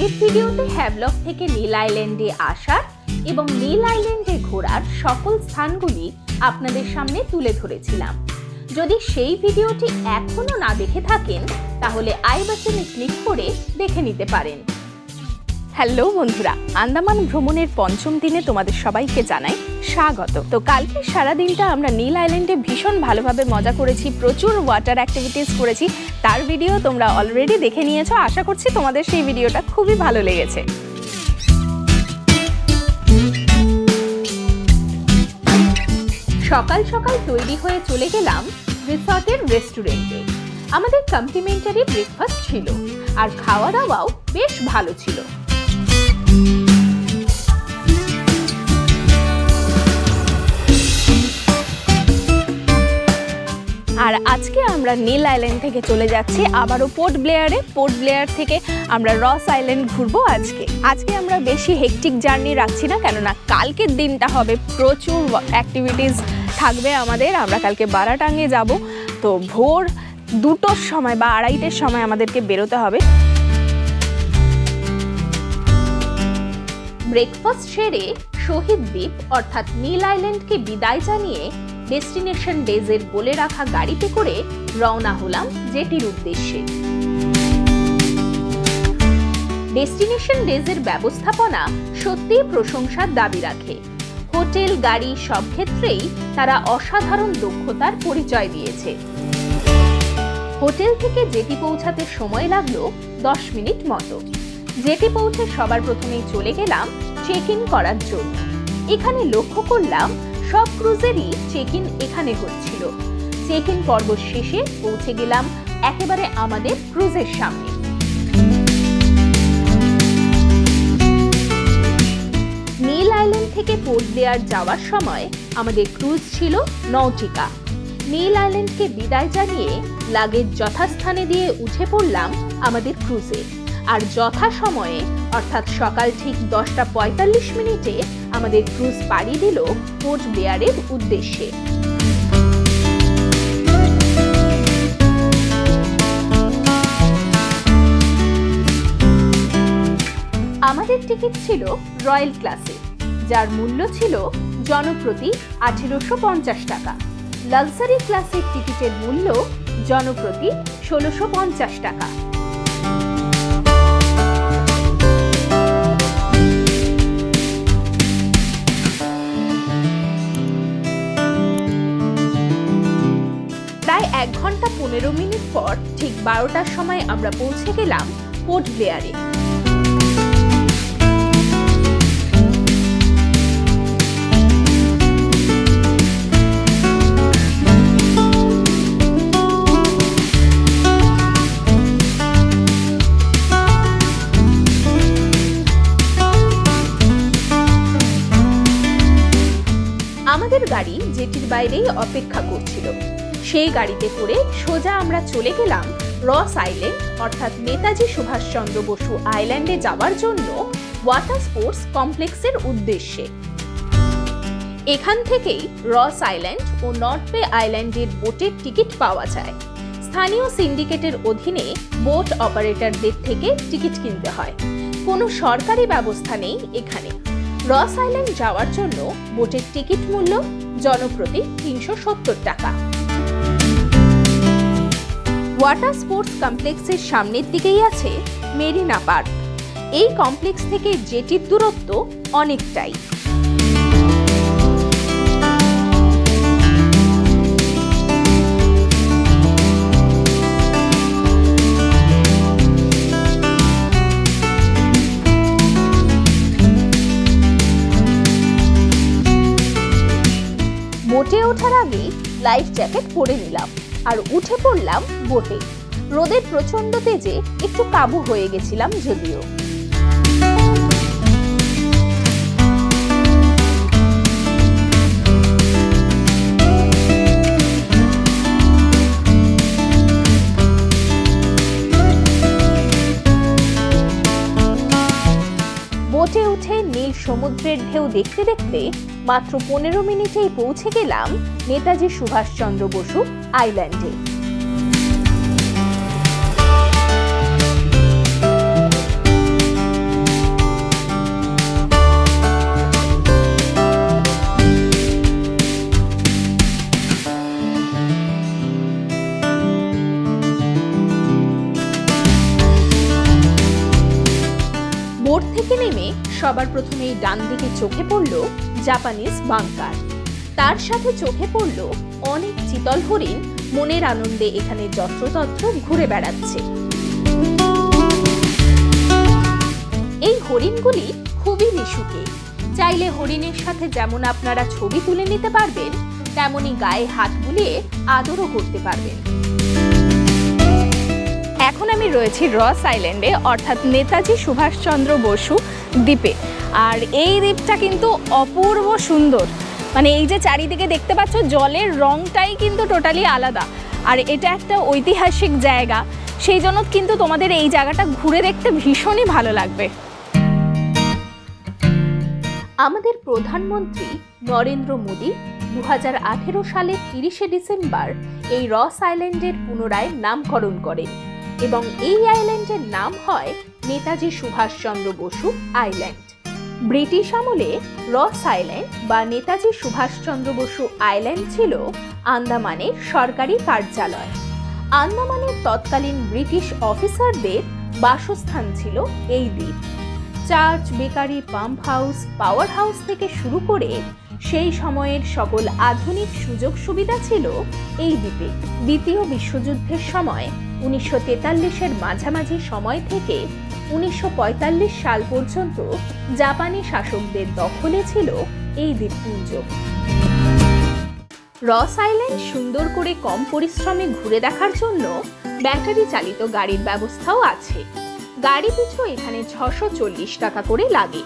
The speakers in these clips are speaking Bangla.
আগের ভিডিওতে হ্যাভলক থেকে নীল আইল্যান্ডে আসার এবং নীল আইল্যান্ডে ঘোরার সকল স্থানগুলি আপনাদের সামনে তুলে ধরেছিলাম। যদি সেই ভিডিওটি এখনো না দেখে থাকেন তাহলে আই বাটনে ক্লিক করে দেখে নিতে পারেন। হ্যালো বন্ধুরা, আন্দামান ভ্রমণের পঞ্চম দিনে তোমাদের সবাইকে জানাই স্বাগত। তো কালকে সারাদিনটা আমরা নীল আইল্যান্ডে ভীষণ ভালোভাবে মজা করেছি, প্রচুর ওয়াটার অ্যাক্টিভিটিস করেছি। তার ভিডিও তোমরা অলরেডি দেখে নিয়েছো। আশা করছি তোমাদের সেই ভিডিওটা খুবই ভালো লেগেছে। সকাল সকাল তৈরি হয়ে চলে গেলাম রিসর্টের রেস্টুরেন্টে। আমাদের কমপ্লিমেন্টারি ব্রেকফাস্ট ছিল আর খাওয়া দাওয়াও বেশ ভালো ছিল। আর আজকে আমরা নীল আইল্যান্ড থেকে চলে যাচ্ছি আবারও পোর্ট ব্লেয়ারে। পোর্ট ব্লেয়ার থেকে আমরা রস আইল্যান্ড ঘুরবো। আজকে আমরা বেশি হেকটিক জার্নি রাখছি না, কেননা কালকের দিনটা হবে প্রচুর অ্যাক্টিভিটিস থাকবে আমাদের। আমরা কালকে বারাটাঙ্গে যাব, তো ভোর 2টোর সময় বা 2:30-এর সময় আমাদেরকে বেরোতে হবে। ব্রেকফাস্ট সেরে শহীদ দ্বীপ অর্থাৎ নীল আইল্যান্ডকে বিদায় জানিয়ে ডেস্টিনেশন ডেজের বলে রাখা গাড়িতে করে রওনা হলাম জেটির উদ্দেশ্যে। ডেস্টিনেশন ডেজের ব্যবস্থাপনা সত্যিই প্রশংসার দাবি রাখে। হোটেল, গাড়ি সব ক্ষেত্রেই তারা অসাধারণ দক্ষতার পরিচয় দিয়েছে। হোটেল থেকে জেটি পৌঁছাতে সময় লাগলো 10 মিনিট মতো। জেটি পৌঁছে সবার প্রথমেই চলে গেলাম চেক ইন করার জন্য। এখানে লক্ষ্য করলাম সব ক্রুজেরই চেক ইন এখানে হচ্ছিল। চেক ইন পর্ব শেষে পৌঁছে গেলাম একেবারে আমাদের ক্রুজের সামনে। নীল আইল্যান্ড থেকে পোর্ট ব্লেয়ার যাওয়ার সময় আমাদের ক্রুজ ছিল নৌটিকা। নীল আইল্যান্ডকে বিদায় জানিয়ে লাগেজ যথাস্থানে দিয়ে উঠে পড়লাম আমাদের ক্রুজে। আর যথা সময়ে অর্থাৎ সকাল ঠিক 10:45 মিনিটে আমাদের ক্রুজ পাড়ি দিল পোর্ট ব্লেয়ারের উদ্দেশ্যে। আমাদের টিকিট ছিল রয়্যাল ক্লাসে, যার মূল্য ছিল জনপ্রতি 1850 টাকা। লাক্সারি ক্লাসের টিকিটের মূল্য জনপ্রতি 1650 টাকা। প্রায় 1 ঘন্টা 15 মিনিট পর ঠিক 12টার সময় আমরা পৌঁছে গেলাম পোর্ট ব্লেয়ারে। আমাদের গাড়ি জেটির বাইরেই অপেক্ষা করছিল। সেই গাড়িতে করে সোজা আমরা চলে গেলাম রস আইল্যান্ড অর্থাৎ নেতাজি সুভাষচন্দ্র বসু আইল্যান্ডে যাওয়ার জন্য ওয়াটার স্পোর্টস কমপ্লেক্সের উদ্দেশ্যে। এখান থেকেই রস আইল্যান্ড ও নর্থ বে আইল্যান্ডের বোটের টিকিট পাওয়া যায়। স্থানীয় সিন্ডিকেটের অধীনে বোট অপারেটরদের থেকে টিকিট কিনতে হয়। কোনো সরকারি ব্যবস্থা নেই এখানে। রস আইল্যান্ড যাওয়ার জন্য বোটের টিকিট মূল্য জনপ্রতি 370 টাকা। ওয়াটার স্পোর্টস কমপ্লেক্সের সামনের দিকেই আছে মেরিনা পার্ক। এই কমপ্লেক্স থেকে জেটির দূরত্ব অনেকটাই। বোটে ওঠার আগে লাইফ জ্যাকেট পরে নিলাম আর উঠে পড়লাম বোটে। রোদের প্রচন্ড তেজে একটু কাবু হয়ে গেছিলাম যদিও। বোটে উঠে নীল সমুদ্রের ঢেউ দেখতে দেখতে মাত্র 15 মিনিটেই পৌঁছে গেলাম নেতাজি সুভাষচন্দ্র বসু আইল্যান্ডে। সবার প্রথমেই ডান দিকে চোখে পড়ল জাপানিজ বাংকার, তার সাথে চোখে পড়ল অনেক চিতল হরিণ মনের আনন্দে এখানে যত্রতত্র ঘুরে বেড়াচ্ছে। এই হরিণগুলি খুবই মিশুকে, চাইলে হরিণের সাথে যেমন আপনারা ছবি তুলে নিতে পারবেন, তেমনি গায়ে হাত বুলিয়ে আদরও করতে পারবেন। এখন আমি রয়েছি রস আইল্যান্ডে, অর্থাৎ নেতাজি সুভাষচন্দ্র বসু দ্বীপে। আর এই দ্বীপটা কিন্তু অপূর্ব সুন্দর, মানে এই যে চারিদিকে দেখতে পাচ্ছ জলের রংটাই কিন্তু টোটালি আলাদা। আর এটা একটা ঐতিহাসিক জায়গা, সেই জন্য কিন্তু তোমাদের এই জায়গাটা ঘুরে দেখতে ভীষণই ভালো লাগবে। আমাদের প্রধানমন্ত্রী নরেন্দ্র মোদী 2018 সালের 30শে ডিসেম্বর এই রস আইল্যান্ডের পুনরায় নামকরণ করেন এবং এই আইল্যান্ডের নাম হয় নেতাজি সুভাষচন্দ্র বসু আইল্যান্ড। ব্রিটিশ আমলে রস আইল্যান্ড বা নেতাজি সুভাষচন্দ্র বসু আইল্যান্ড ছিল আন্দামানের সরকারি কার্যালয়। আন্দামানের তৎকালীন ব্রিটিশ অফিসারদের বাসস্থান ছিল এই দ্বীপ। Church, bakery, pump house, power house থেকে শুরু করে সেই সময়ের সকল আধুনিক সুযোগ সুবিধা ছিল এই দ্বীপে। দ্বিতীয় বিশ্বযুদ্ধের সময় 1943-এর মাঝামাঝি সময় থেকে 1945 সাল পর্যন্ত জাপানি শাসকদের দখলে ছিল এই দ্বীপপুঞ্জ। রস আইল্যান্ড সুন্দর করে কম পরিশ্রমে ঘুরে দেখার জন্য ব্যাটারি চালিত গাড়ির ব্যবস্থাও আছে। গাড়ি পিছু এখানে 640 টাকা করে লাগে।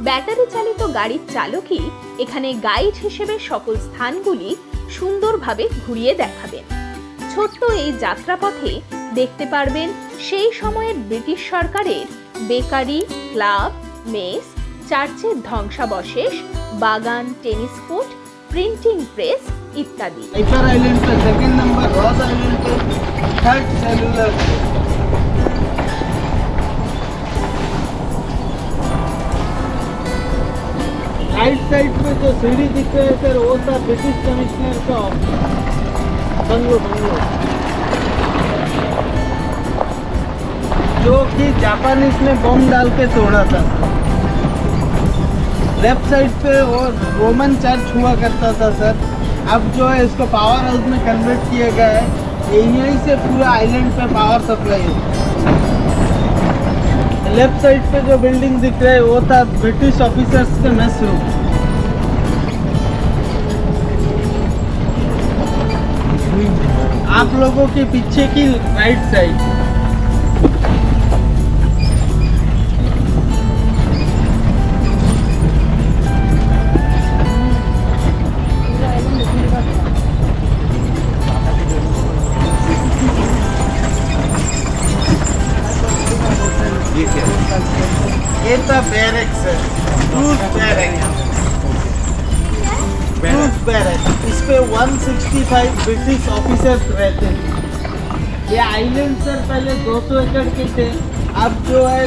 ব্যাটারি চালিত গাড়ির চালকই এখানে গাইড হিসেবে সকল স্থানগুলি সুন্দরভাবে ঘুরিয়ে দেখাবেন। ছোট্ট এই যাত্রাপথে দেখতে পারবেন সেই সময়ের ব্রিটিশ সরকারের বেকারি, ক্লাব, মেস, চার্চের ধ্বংসাবশেষ, বাগান, টেনিস কোর্ট, প্রিন্টিং প্রেস ইত্যাদি। हाइपर आइलैंड पे सेकंड नंबर, रॉस आइलैंड पे थर्ड सेलुलर। राइट साइड पे जो सीढ़ी दिख रहे है सर, वो था ब्रिटिश कमिश्नर का बंगलो जो कि जापानीज ने बम डाल के तोड़ा था। लेफ्ट साइड पे वो रोमन चर्च हुआ करता था सर, अब जो है इसको पावर हाउस में कन्वर्ट किया गया है। यहीं से पूरा आइलैंड पे पावर सप्लाई है। लेफ्ट साइड पे जो बिल्डिंग दिख रहा है वो था ब्रिटिश ऑफिसर्स के मेस रूम। आप लोगों के पीछे की राइट साइड ये था बैरक्स है, बैरक। इस पे 165 ब्रिटिश ऑफिसर्स रहते हैं। ये आइलैंड सर पहले 200 एकड़ के थे, अब जो है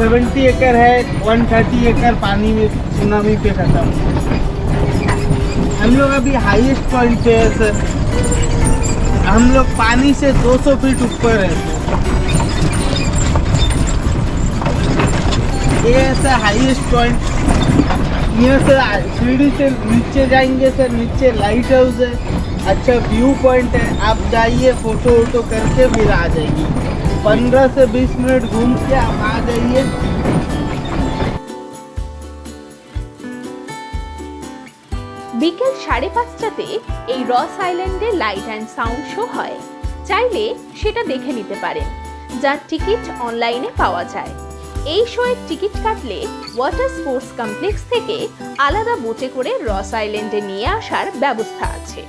70 एकड़ है। 130 एकड़ पानी में सुनामी पे खत्म। हम लोग अभी हाईएस्ट पॉइंट पे है सर, हम लोग पानी से 200 फीट ऊपर है। ये ऐसा हाईएस्ट पॉइंट, यहाँ से सीढ़ी से नीचे जाएंगे सर, नीचे लाइट हाउस है, अच्छा व्यू पॉइंट है। आप जाइए, फोटो वोटो करके फिर आ जाइए। 15 से 20 मिनट घूम के आप आ जाइए। বিকেল 5:30টাতে এই রস আইল্যান্ডে লাইট অ্যান্ড সাউন্ড শো হয়, চাইলে সেটা দেখে নিতে পারেন, যার টিকিট অনলাইনে পাওয়া যায়। এই শোয়ের টিকিট কাটলে ওয়াটার স্পোর্টস কমপ্লেক্স থেকে আলাদা বোটে করে রস আইল্যান্ডে নিয়ে আসার ব্যবস্থা আছে।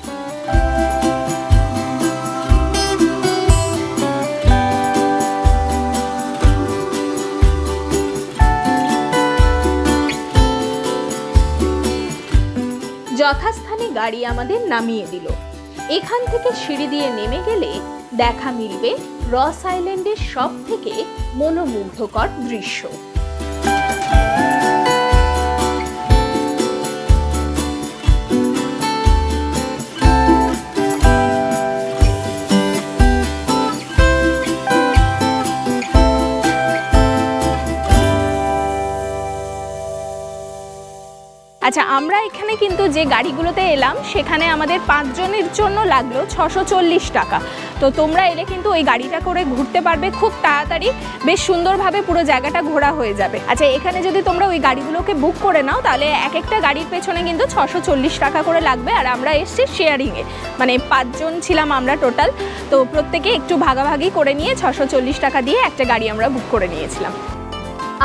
যথাস্থানে গাড়ি আমাদের নামিয়ে দিল। এখান থেকে সিঁড়ি দিয়ে নেমে গেলে দেখা মিলবে রস আইল্যান্ডের সব থেকে মনোমুগ্ধকর দৃশ্য। আচ্ছা, আমরা এখানে কিন্তু যে গাড়িগুলোতে এলাম সেখানে আমাদের 5 জনের জন্য লাগলো 640 টাকা। তো তোমরা এলে কিন্তু ওই গাড়িটা করে ঘুরতে পারবে খুব তাড়াতাড়ি, বেশ সুন্দরভাবে পুরো জায়গাটা ঘোরা হয়ে যাবে। আচ্ছা, এখানে যদি তোমরা ওই গাড়িগুলোকে বুক করে নাও তাহলে এক একটা গাড়ির পেছনে কিন্তু 640 টাকা করে লাগবে। আর আমরা এসছি শেয়ারিংয়ে, মানে 5 জন ছিলাম আমরা টোটাল, তো প্রত্যেকে একটু ভাগাভাগি করে নিয়ে 640 টাকা দিয়ে একটা গাড়ি আমরা বুক করে নিয়েছিলাম।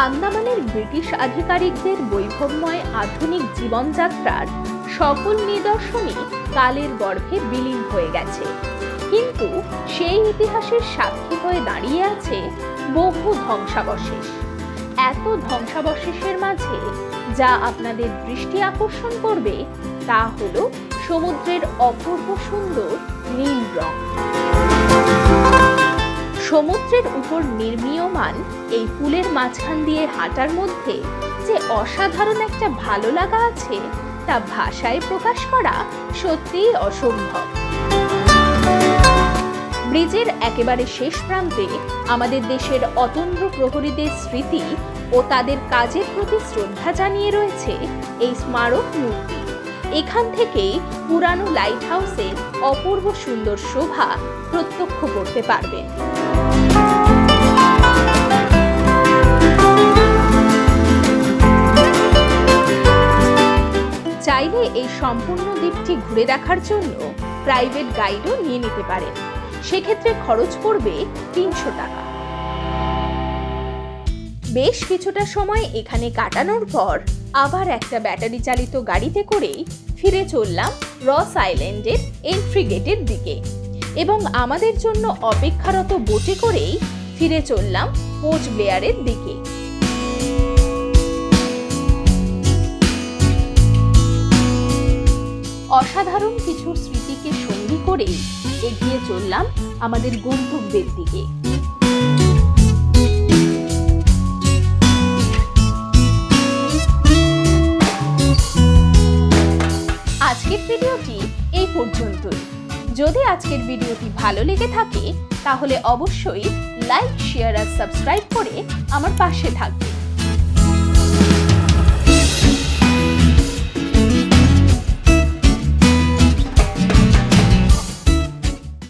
আন্দামানের ব্রিটিশ আধিকারিকদের বৈভবময় আধুনিক জীবনযাত্রার সকল নিদর্শনই কালের গর্ভে বিলীন হয়ে গেছে, কিন্তু সেই ইতিহাসের সাক্ষী হয়ে দাঁড়িয়ে আছে বহু ধ্বংসাবশেষ। এত ধ্বংসাবশেষের মাঝে যা আপনাদের দৃষ্টি আকর্ষণ করবে তা হলো সমুদ্রের অপূর্ব সুন্দর নীল রং। সমুদ্রের উপর নির্মীয়মান এই পুলের মাঝখান দিয়ে হাঁটার মধ্যে যে অসাধারণ একটা ভালো লাগা আছে তা ভাষায় প্রকাশ করা সত্যিই অসম্ভব। ব্রিজের একেবারে শেষ প্রান্তে আমাদের দেশের অতন্দ্র প্রহরীদের স্মৃতি ও তাদের কাজের প্রতি শ্রদ্ধা জানিয়ে রয়েছে এই স্মারক মূর্তি। এখান থেকেই পুরানো লাইট হাউসের অপূর্ব সুন্দর শোভা প্রত্যক্ষ করতে পারবেন। চাইলে এই সম্পূর্ণ দ্বীপটি ঘুরে দেখার জন্য প্রাইভেট গাইডও নিয়ে নিতে পারেন, সেক্ষেত্রে খরচ পড়বে 300 টাকা। বেশ কিছুটা সময় এখানে কাটানোর পর আবার একটা ব্যাটারি চালিত গাড়িতে করেই ফিরে চললাম রস আইল্যান্ডের এন্ট্রি গেটের দিকে এবং আমাদের জন্য অপেক্ষারত বোটে করেই ফিরে চললাম পোর্ট ব্লেয়ারের দিকে। অসাধারণ কিছু স্মৃতিকে সঙ্গী করেই এগিয়ে চললাম আমাদের গন্তব্যের দিকে। আজকের ভিডিওটি এই পর্যন্তই। যদি আজকের ভিডিওটি ভালো লেগে থাকে তাহলে অবশ্যই লাইক, শেয়ার আর সাবস্ক্রাইব করে আমার পাশে থাকবে।